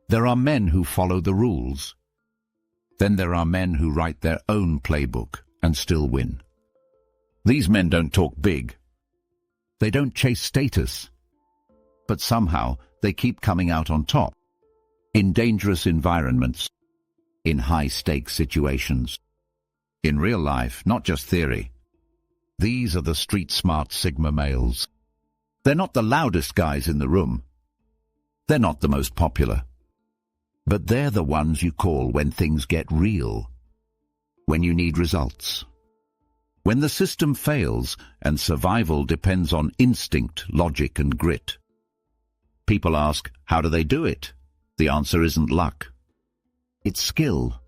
There are men who follow the rules. Then there are men who write their own playbook and still win. These men don't talk big. They don't chase status. But somehow they keep coming out on top. In dangerous environments. In high-stakes situations. In real life, not just theory. These are the street-smart Sigma males. They're not the loudest guys in the room. They're not the most popular. But they're the ones you call when things get real. When you need results. When the system fails and survival depends on instinct, logic and grit. People ask, how do they do it? The answer isn't luck. It's skill.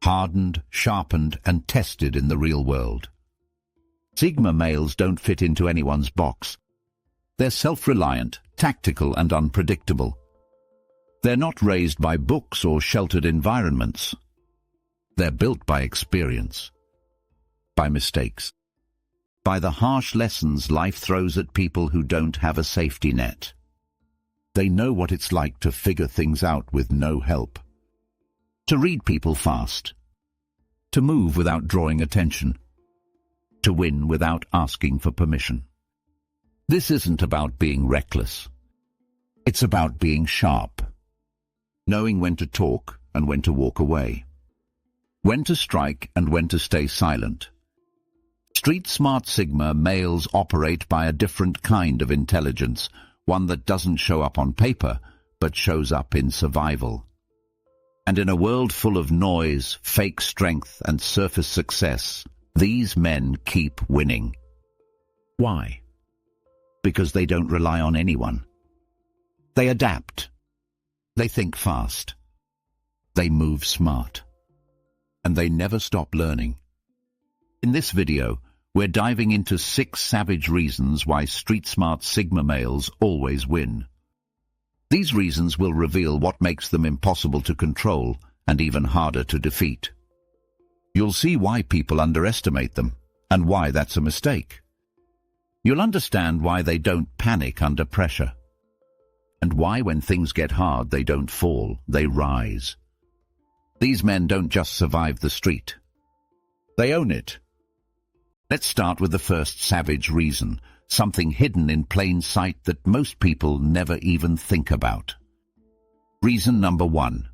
Hardened, sharpened and tested in the real world. Sigma males don't fit into anyone's box. They're self-reliant, tactical and unpredictable. They're not raised by books or sheltered environments. They're built by experience, by mistakes, by the harsh lessons life throws at people who don't have a safety net. They know what it's like to figure things out with no help, to read people fast, to move without drawing attention, to win without asking for permission. This isn't about being reckless. It's about being sharp. Knowing when to talk and when to walk away. When to strike and when to stay silent. Street-smart Sigma males operate by a different kind of intelligence, one that doesn't show up on paper, but shows up in survival. And in a world full of noise, fake strength and surface success, these men keep winning. Why? Because they don't rely on anyone. They adapt. They think fast. They move smart. And they never stop learning. In this video, we're diving into 6 savage reasons why street-smart Sigma males always win. These reasons will reveal what makes them impossible to control and even harder to defeat. You'll see why people underestimate them and why that's a mistake. You'll understand why they don't panic under pressure. And why when things get hard they don't fall, they rise. These men don't just survive the street. They own it. Let's start with the first savage reason, something hidden in plain sight that most people never even think about. Reason number 1.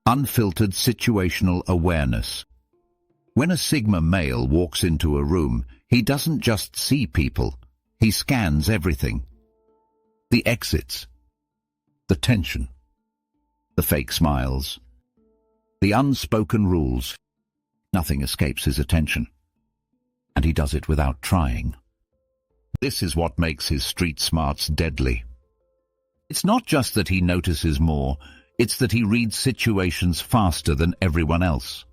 Unfiltered situational awareness. When a Sigma male walks into a room, he doesn't just see people, he scans everything. The exits. The tension, the fake smiles, the unspoken rules. Nothing escapes his attention. And he does it without trying. This is what makes his street smarts deadly. It's not just that he notices more, it's that he reads situations faster than everyone else.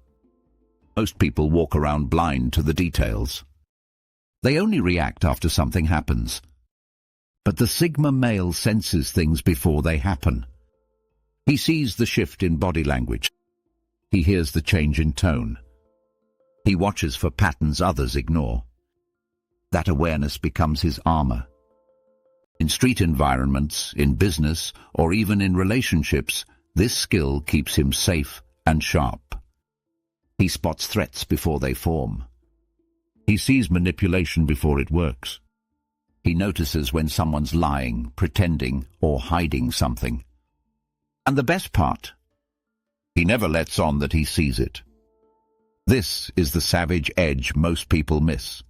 Most people walk around blind to the details. They only react after something happens. But the Sigma male senses things before they happen. He sees the shift in body language. He hears the change in tone. He watches for patterns others ignore. That awareness becomes his armor. In street environments, in business, or even in relationships, this skill keeps him safe and sharp. He spots threats before they form. He sees manipulation before it works. He notices when someone's lying, pretending, or hiding something. And the best part, he never lets on that he sees it. This is the savage edge most people miss.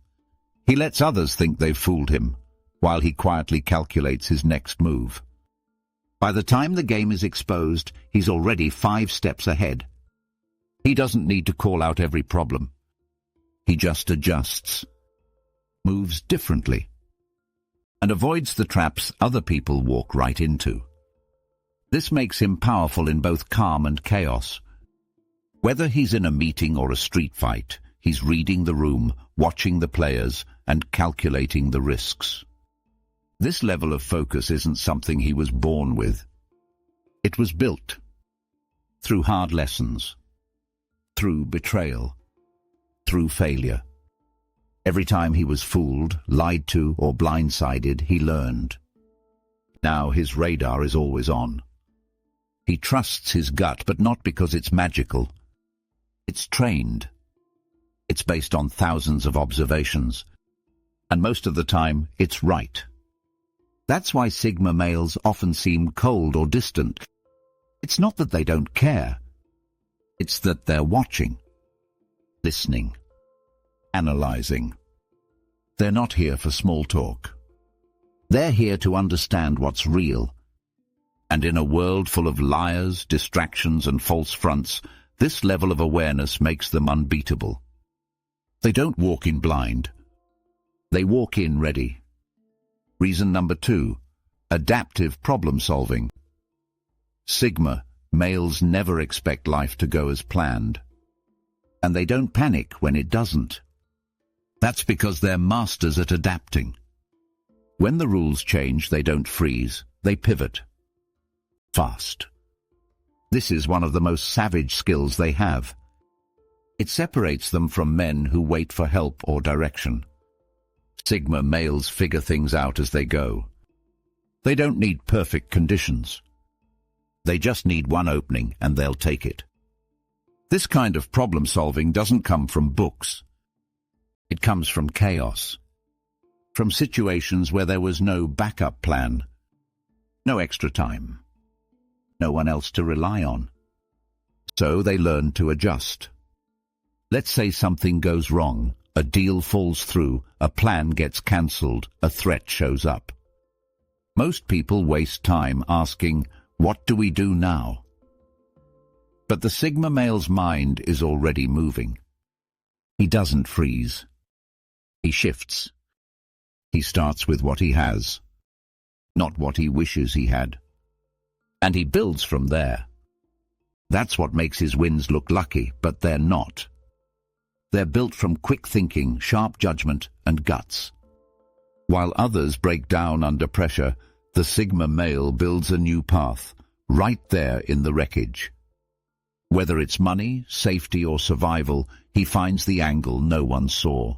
He lets others think they've fooled him, while he quietly calculates his next move. By the time the game is exposed, he's already 5 steps ahead. He doesn't need to call out every problem. He just adjusts, moves differently, and avoids the traps other people walk right into. This makes him powerful in both calm and chaos. Whether he's in a meeting or a street fight, he's reading the room, watching the players, and calculating the risks. This level of focus isn't something he was born with. It was built through hard lessons, through betrayal, through failure. Every time he was fooled, lied to, or blindsided, he learned. Now his radar is always on. He trusts his gut, but not because it's magical. It's trained. It's based on thousands of observations. And most of the time, it's right. That's why Sigma males often seem cold or distant. It's not that they don't care. It's that they're watching, listening, analyzing. They're not here for small talk. They're here to understand what's real. And in a world full of liars, distractions, and false fronts, this level of awareness makes them unbeatable. They don't walk in blind. They walk in ready. Reason number 2, adaptive problem solving. Sigma males never expect life to go as planned. And they don't panic when it doesn't. That's because they're masters at adapting. When the rules change, they don't freeze, they pivot. Fast. This is one of the most savage skills they have. It separates them from men who wait for help or direction. Sigma males figure things out as they go. They don't need perfect conditions. They just need one opening and they'll take it. This kind of problem solving doesn't come from books. It comes from chaos. From situations where there was no backup plan, no extra time, no one else to rely on. So they learn to adjust. Let's say something goes wrong, a deal falls through, a plan gets cancelled, a threat shows up. Most people waste time asking, what do we do now? But the Sigma male's mind is already moving. He doesn't freeze. He shifts. He starts with what he has, not what he wishes he had. And he builds from there. That's what makes his wins look lucky, but they're not. They're built from quick thinking, sharp judgment, and guts. While others break down under pressure, the Sigma male builds a new path, right there in the wreckage. Whether it's money, safety, or survival, he finds the angle no one saw.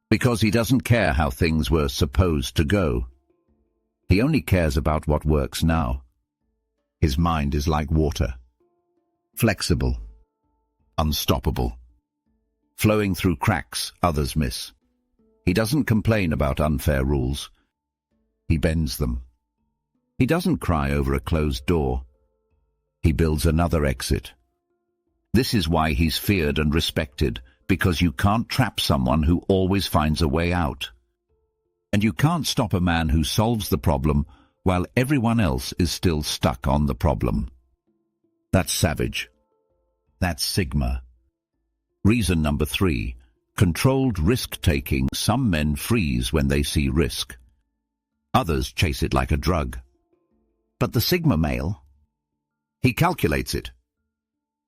Because he doesn't care how things were supposed to go. He only cares about what works now. His mind is like water. Flexible. Unstoppable. Flowing through cracks others miss. He doesn't complain about unfair rules. He bends them. He doesn't cry over a closed door. He builds another exit. This is why he's feared and respected, because you can't trap someone who always finds a way out. And you can't stop a man who solves the problem while everyone else is still stuck on the problem. That's savage. That's Sigma. Reason number 3, controlled risk-taking. Some men freeze when they see risk. Others chase it like a drug. But the Sigma male, he calculates it.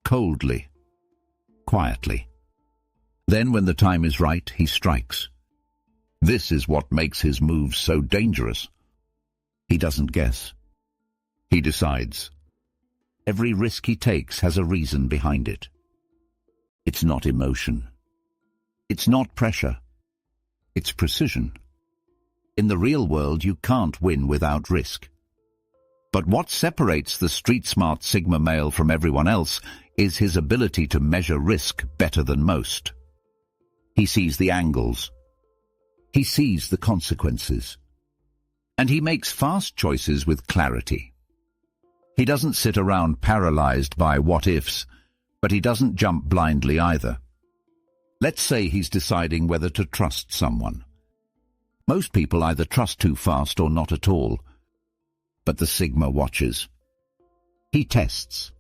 Coldly. Quietly. Then when the time is right, he strikes. This is what makes his moves so dangerous. He doesn't guess. He decides. Every risk he takes has a reason behind it. It's not emotion. It's not pressure. It's precision. In the real world, you can't win without risk. But what separates the street-smart Sigma male from everyone else is his ability to measure risk better than most. He sees the angles. He sees the consequences. And he makes fast choices with clarity. He doesn't sit around paralyzed by what-ifs, but he doesn't jump blindly either. Let's say he's deciding whether to trust someone. Most people either trust too fast or not at all. But the Sigma watches. He tests.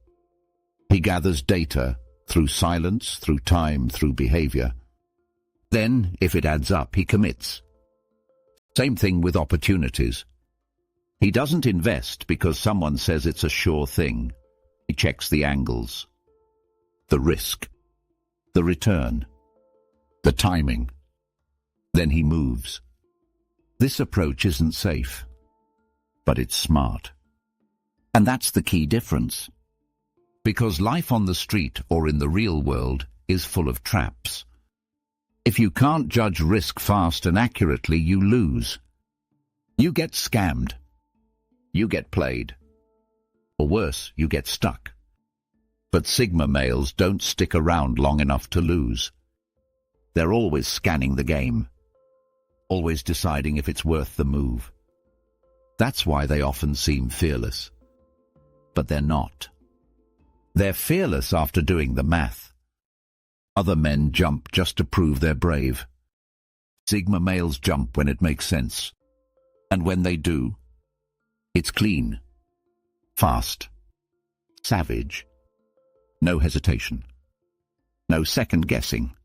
He gathers data through silence, through time, through behavior. Then, if it adds up, he commits. Same thing with opportunities. He doesn't invest because someone says it's a sure thing. He checks the angles, the risk, the return, the timing. Then he moves. This approach isn't safe, but it's smart. And that's the key difference. Because life on the street or in the real world is full of traps. If you can't judge risk fast and accurately, you lose. You get scammed. You get played. Or worse, you get stuck. But Sigma males don't stick around long enough to lose. They're always scanning the game, always deciding if it's worth the move. That's why they often seem fearless. But they're not. They're fearless after doing the math. Other men jump just to prove they're brave. Sigma males jump when it makes sense. And when they do, it's clean, fast, savage. No hesitation. No second guessing.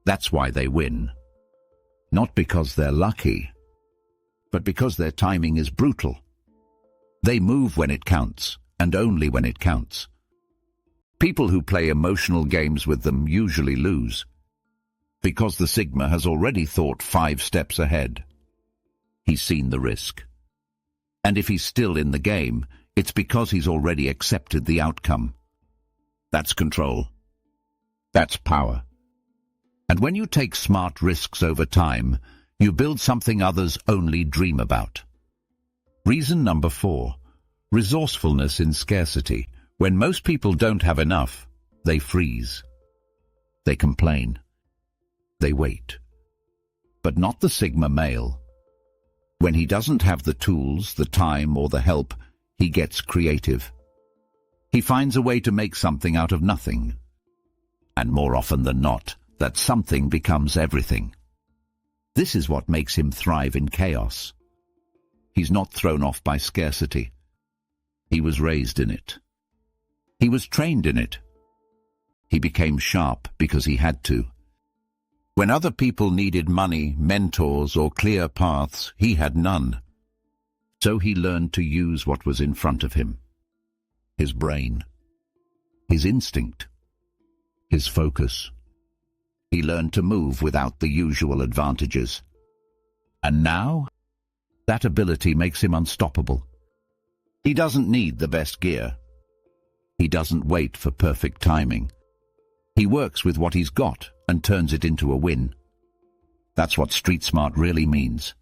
That's why they win. Not because they're lucky, but because their timing is brutal. They move when it counts, and only when it counts. People who play emotional games with them usually lose, because the Sigma has already thought 5 steps ahead. He's seen the risk. And if he's still in the game, it's because he's already accepted the outcome. That's control. That's power. And when you take smart risks over time, you build something others only dream about. Reason number 4, resourcefulness in scarcity. When most people don't have enough, they freeze. They complain. They wait. But not the Sigma male. When he doesn't have the tools, the time, or the help, he gets creative. He finds a way to make something out of nothing. And more often than not, that something becomes everything. This is what makes him thrive in chaos. He's not thrown off by scarcity. He was raised in it. He was trained in it. He became sharp because he had to. When other people needed money, mentors, or clear paths, he had none. So he learned to use what was in front of him. His brain. His instinct. His focus. He learned to move without the usual advantages. And now, that ability makes him unstoppable. He doesn't need the best gear. He doesn't wait for perfect timing. He works with what he's got and turns it into a win. That's what street smart really means.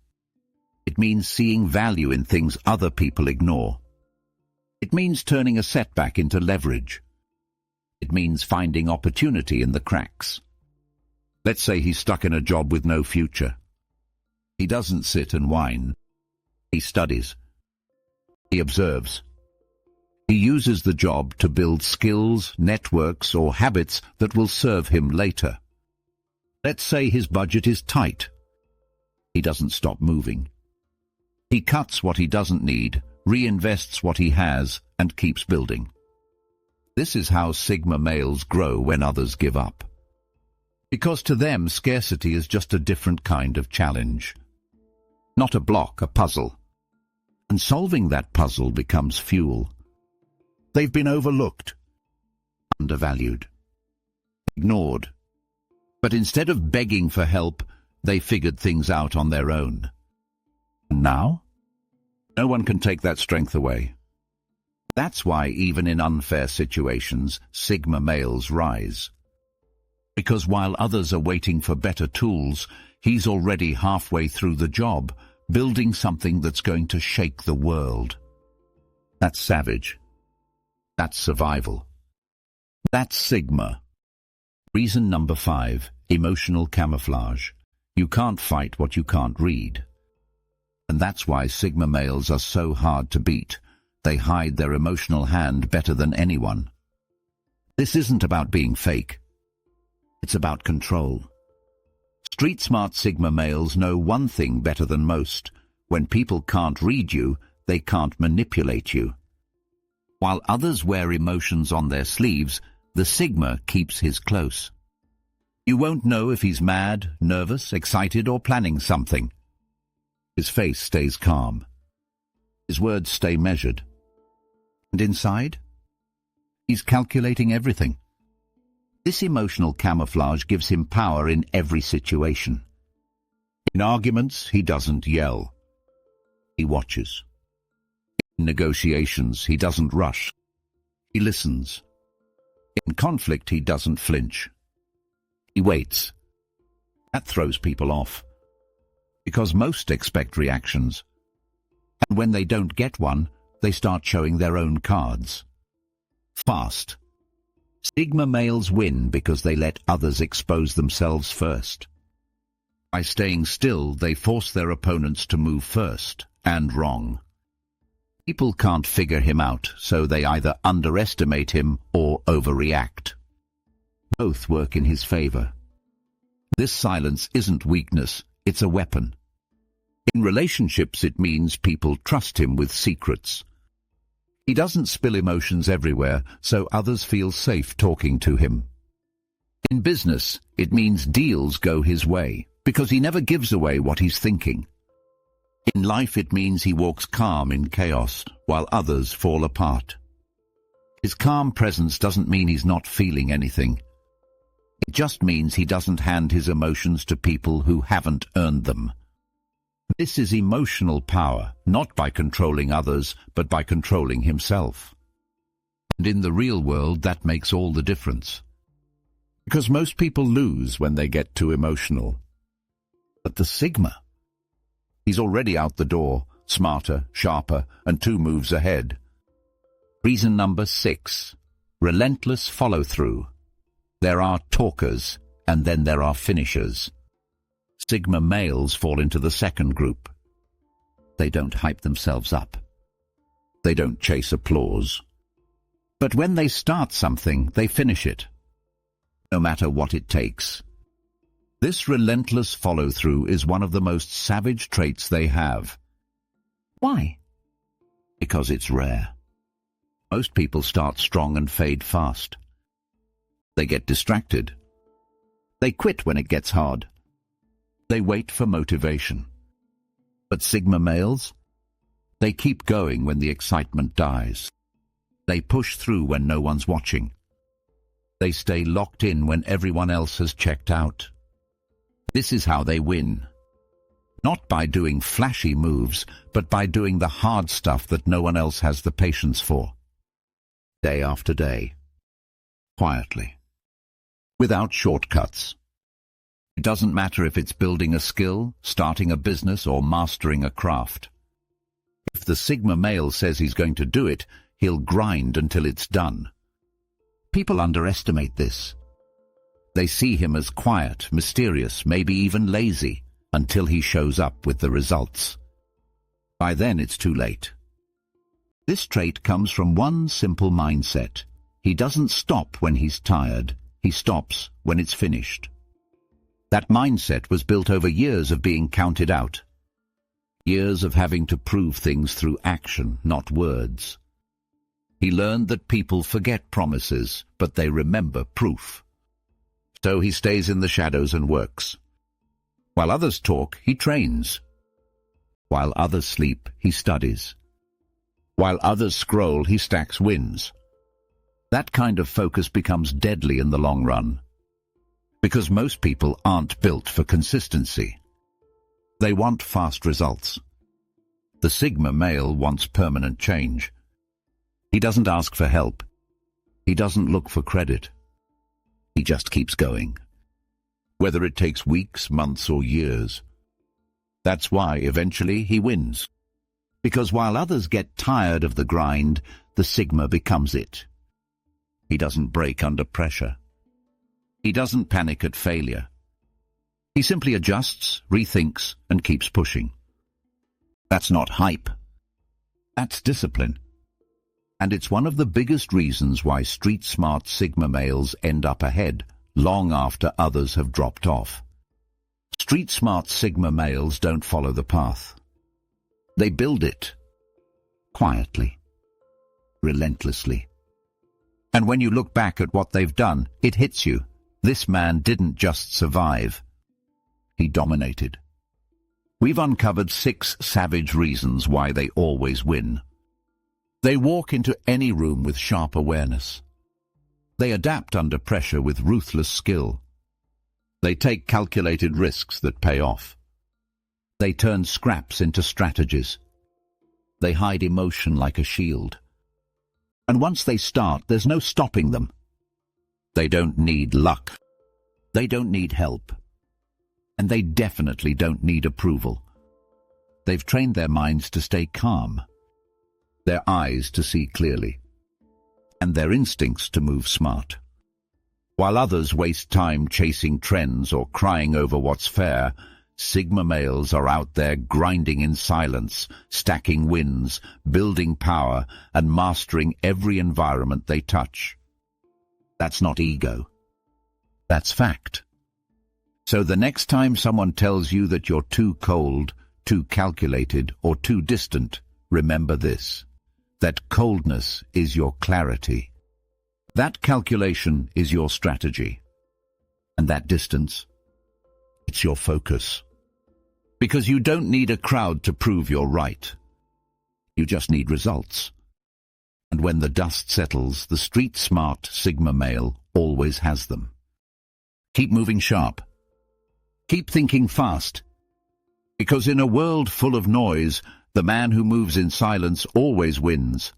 It means seeing value in things other people ignore. It means turning a setback into leverage. It means finding opportunity in the cracks. Let's say he's stuck in a job with no future. He doesn't sit and whine. He studies. He observes. He uses the job to build skills, networks, or habits that will serve him later. Let's say his budget is tight. He doesn't stop moving. He cuts what he doesn't need, reinvests what he has, and keeps building. This is how Sigma males grow when others give up. Because to them, scarcity is just a different kind of challenge. Not a block, a puzzle. And solving that puzzle becomes fuel. They've been overlooked, undervalued, ignored. But instead of begging for help, they figured things out on their own. And now? No one can take that strength away. That's why even in unfair situations, Sigma males rise. Because while others are waiting for better tools, he's already halfway through the job, building something that's going to shake the world. That's savage. That's survival. That's Sigma. Reason number 5, emotional camouflage. You can't fight what you can't read. And that's why Sigma males are so hard to beat. They hide their emotional hand better than anyone. This isn't about being fake. It's about control. Street-smart Sigma males know one thing better than most. When people can't read you, they can't manipulate you. While others wear emotions on their sleeves, the Sigma keeps his close. You won't know if he's mad, nervous, excited, or planning something. His face stays calm. His words stay measured. And inside, he's calculating everything. This emotional camouflage gives him power in every situation. In arguments, he doesn't yell. He watches. In negotiations, he doesn't rush. He listens. In conflict, he doesn't flinch. He waits. That throws people off, because most expect reactions. And when they don't get one, they start showing their own cards. Fast. Sigma males win because they let others expose themselves first. By staying still, they force their opponents to move first, and wrong. People can't figure him out, so they either underestimate him or overreact. Both work in his favor. This silence isn't weakness, it's a weapon. In relationships, it means people trust him with secrets. He doesn't spill emotions everywhere, so others feel safe talking to him. In business, it means deals go his way, because he never gives away what he's thinking. In life, it means he walks calm in chaos, while others fall apart. His calm presence doesn't mean he's not feeling anything. It just means he doesn't hand his emotions to people who haven't earned them. This is emotional power, not by controlling others, but by controlling himself. And in the real world, that makes all the difference. Because most people lose when they get too emotional. But the Sigma, he's already out the door, smarter, sharper, and 2 moves ahead. Reason number 6, relentless follow-through. There are talkers, and then there are finishers. Sigma males fall into the second group. They don't hype themselves up. They don't chase applause. But when they start something, they finish it, no matter what it takes. This relentless follow-through is one of the most savage traits they have. Why? Because it's rare. Most people start strong and fade fast. They get distracted. They quit when it gets hard. They wait for motivation. But Sigma males? They keep going when the excitement dies. They push through when no one's watching. They stay locked in when everyone else has checked out. This is how they win. Not by doing flashy moves, but by doing the hard stuff that no one else has the patience for. Day after day. Quietly. Without shortcuts. It doesn't matter if it's building a skill, starting a business, or mastering a craft. If the Sigma male says he's going to do it, he'll grind until it's done. People underestimate this. They see him as quiet, mysterious, maybe even lazy, until he shows up with the results. By then it's too late. This trait comes from one simple mindset. He doesn't stop when he's tired. He stops when it's finished. That mindset was built over years of being counted out. Years of having to prove things through action, not words. He learned that people forget promises, but they remember proof. So he stays in the shadows and works. While others talk, he trains. While others sleep, he studies. While others scroll, he stacks wins. That kind of focus becomes deadly in the long run. Because most people aren't built for consistency. They want fast results. The Sigma male wants permanent change. He doesn't ask for help. He doesn't look for credit. He just keeps going. Whether it takes weeks, months, or years. That's why, eventually, he wins. Because while others get tired of the grind, the Sigma becomes it. He doesn't break under pressure. He doesn't panic at failure. He simply adjusts, rethinks, and keeps pushing. That's not hype. That's discipline. And it's one of the biggest reasons why street-smart Sigma males end up ahead, long after others have dropped off. Street-smart Sigma males don't follow the path. They build it. Quietly. Relentlessly. And when you look back at what they've done, it hits you. This man didn't just survive. He dominated. We've uncovered 6 savage reasons why they always win. They walk into any room with sharp awareness. They adapt under pressure with ruthless skill. They take calculated risks that pay off. They turn scraps into strategies. They hide emotion like a shield. And once they start, there's no stopping them. They don't need luck. They don't need help. And they definitely don't need approval. They've trained their minds to stay calm. their eyes to see clearly, and their instincts to move smart. While others waste time chasing trends or crying over what's fair, Sigma males are out there grinding in silence, stacking wins, building power, and mastering every environment they touch. That's not ego. That's fact. So the next time someone tells you that you're too cold, too calculated, or too distant, remember this: that coldness is your clarity. That calculation is your strategy. And that distance, it's your focus. Because you don't need a crowd to prove you're right. You just need results. And when the dust settles, the street-smart Sigma male always has them. Keep moving sharp. Keep thinking fast. Because in a world full of noise, the man who moves in silence always wins.